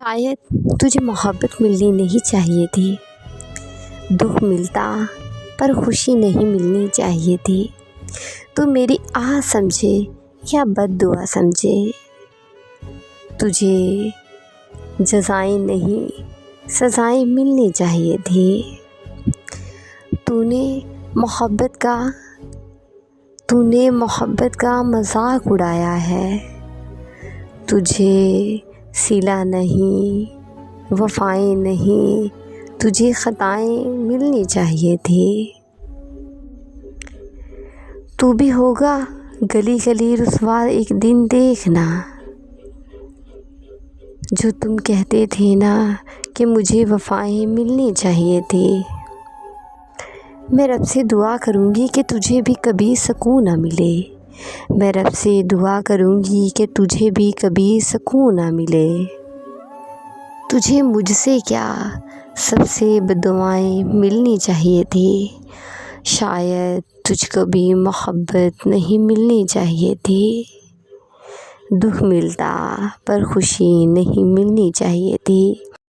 شاید تجھے محبت ملنی نہیں چاہیے تھی، دکھ ملتا پر خوشی نہیں ملنی چاہیے تھی۔ تو میری آہ سمجھے یا بد دعا سمجھے، تجھے جزائیں نہیں سزائیں ملنی چاہیے تھی۔ تو نے محبت کا مذاق اڑایا ہے، تجھے صلہ نہیں وفائیں نہیں، تجھے خطائیں ملنی چاہیے تھی۔ تو بھی ہوگا گلی گلی رسوا ایک دن دیکھنا، جو تم کہتے تھے نا کہ مجھے وفائیں ملنی چاہیے تھی۔ میں رب سے دعا کروں گی کہ تجھے بھی کبھی سکون نہ ملے، میں رب سے دعا کروں گی کہ تجھے بھی کبھی سکون نہ ملے۔ تجھے مجھ سے کیا سب سے بددعائیں ملنی چاہیے تھی، شاید تجھ کو بھی محبت نہیں ملنی چاہیے تھی۔ دکھ ملتا پر خوشی نہیں ملنی چاہیے تھی۔